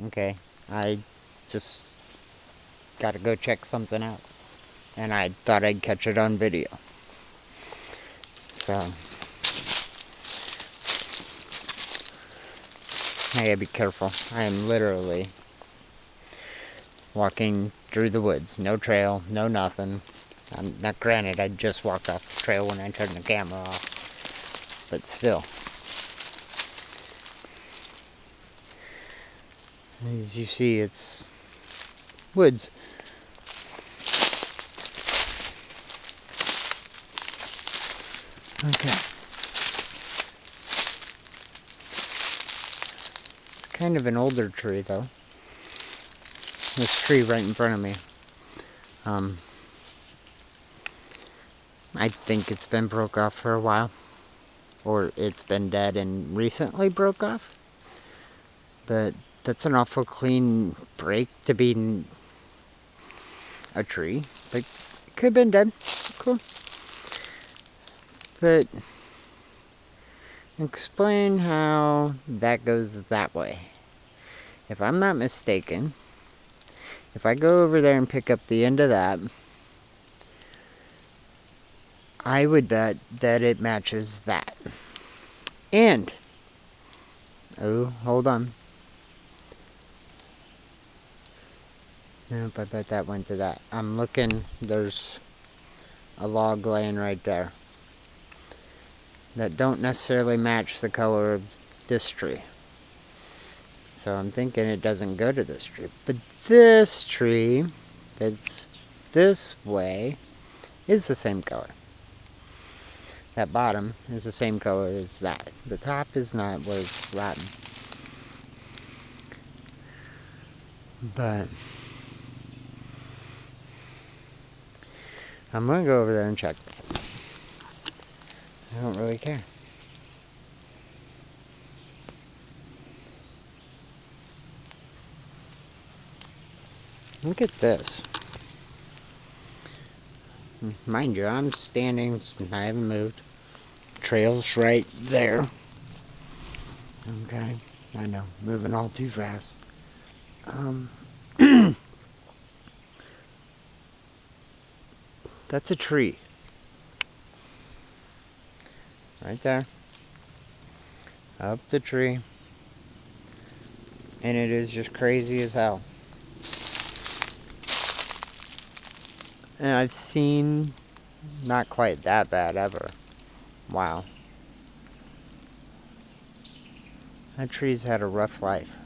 Okay, I just gotta go check something out. And I thought I'd catch it on video. So, I gotta be careful. I am literally walking through the woods. No trail, no nothing. Not granted, I just walked off the trail when I turned the camera off. But still. As you see, it's woods. Okay. It's kind of an older tree, though. This tree right in front of me. I think it's been broke off for a while. Or it's been dead and recently broke off. But that's an awful clean break to be a tree. Like, it could have been dead. Cool. But explain how that goes that way. If I'm not mistaken, if I go over there and pick up the end of that, I would bet that it matches that. And, oh, hold on. Nope, I bet that went to that. I'm looking, there's a log laying right there that don't necessarily match the color of this tree. So I'm thinking it doesn't go to this tree. But this tree that's this way is the same color. That bottom is the same color as that. The top is not, where it's rotten. But I'm going to go over there and check that. I don't really care. Look at this. Mind you, I'm standing, I haven't moved. Trail's right there. Okay, I know, moving all too fast. That's a tree. Right there. Up the tree. And it is just crazy as hell. And I've seen not quite that bad ever. Wow. That tree's had a rough life.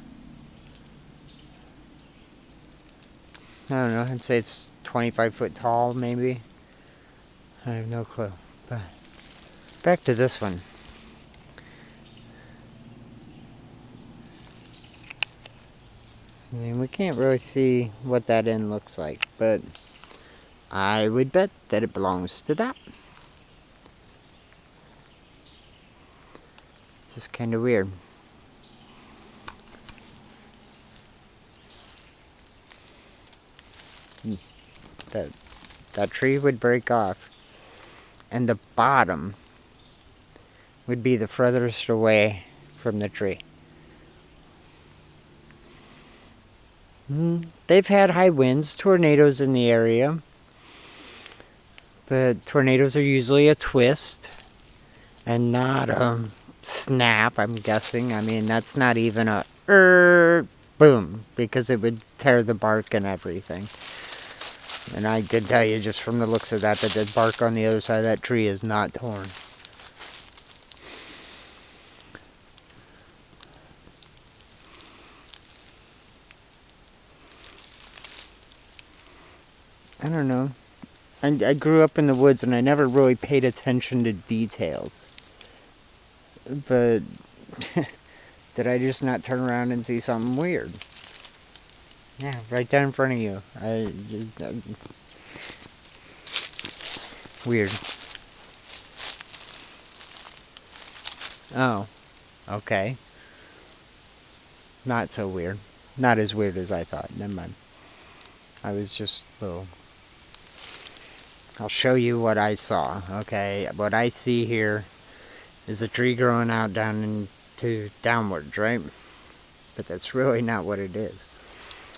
I don't know, I'd say it's 25 foot tall, maybe. I have no clue. But back to this one. I mean, we can't really see what that end looks like, but I would bet that it belongs to that. It's just kind of weird. That tree would break off, and the bottom would be the furthest away from the tree. They've had high winds, tornadoes in the area, but tornadoes are usually a twist and not a snap, I'm guessing. I mean, that's not even a boom, because it would tear the bark and everything. And I can tell you just from the looks of that the bark on the other side of that tree is not torn. I don't know. I grew up in the woods and I never really paid attention to details. But did I just not turn around and see something weird? Yeah, right there in front of you. Weird. Oh, okay. Not so weird. Not as weird as I thought. Never mind. I was just a little... I'll show you what I saw, okay? What I see here is a tree growing out down into downwards, right? but that's really not what it is.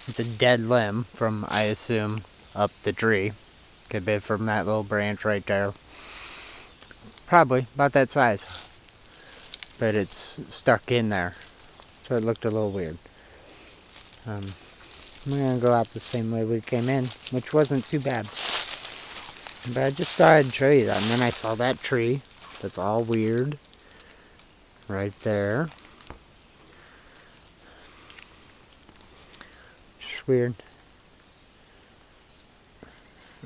It's a dead limb from, I assume, up the tree. Could be from that little branch right there. Probably about that size. But it's stuck in there. So it looked a little weird. We're going to go out the same way we came in, which wasn't too bad. But I just thought I'd show you that. And then I saw that tree that's all weird right there. Just weird.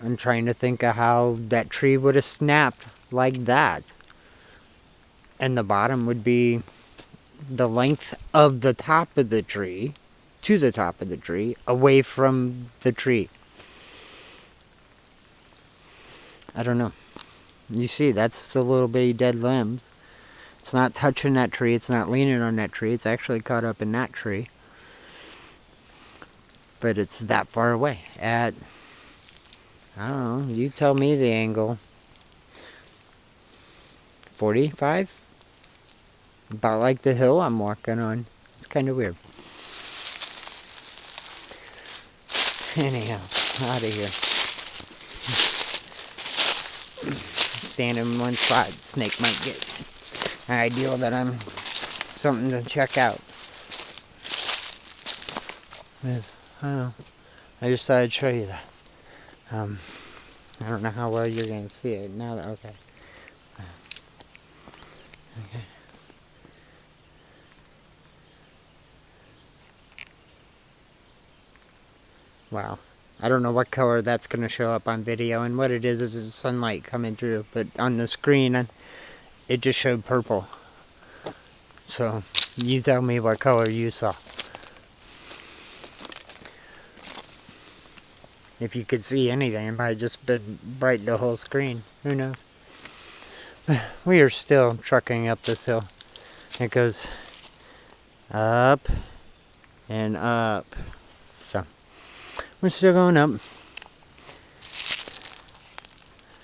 I'm trying to think of how that tree would have snapped like that. And the bottom would be the length of the top of the tree to the top of the tree, away from the tree. I don't know. You see, that's the little bitty dead limbs. It's not touching that tree, it's not leaning on that tree, it's actually caught up in that tree. But it's that far away. At, I don't know, you tell me the angle. 45? About like the hill I'm walking on. It's kind of weird. Anyhow, out of here. Stand in one spot, snake might get an idea that I'm something to check out. I don't know. I just thought I'd show you that. I don't know how well you're going to see it now. Okay. Okay. Wow. I don't know what color that's going to show up on video, and what it is it's sunlight coming through, but on the screen it just showed purple. So you tell me what color you saw. If you could see anything, it might have just been bright the whole screen. Who knows? We are still trucking up this hill. It goes up and up. So we're still going up.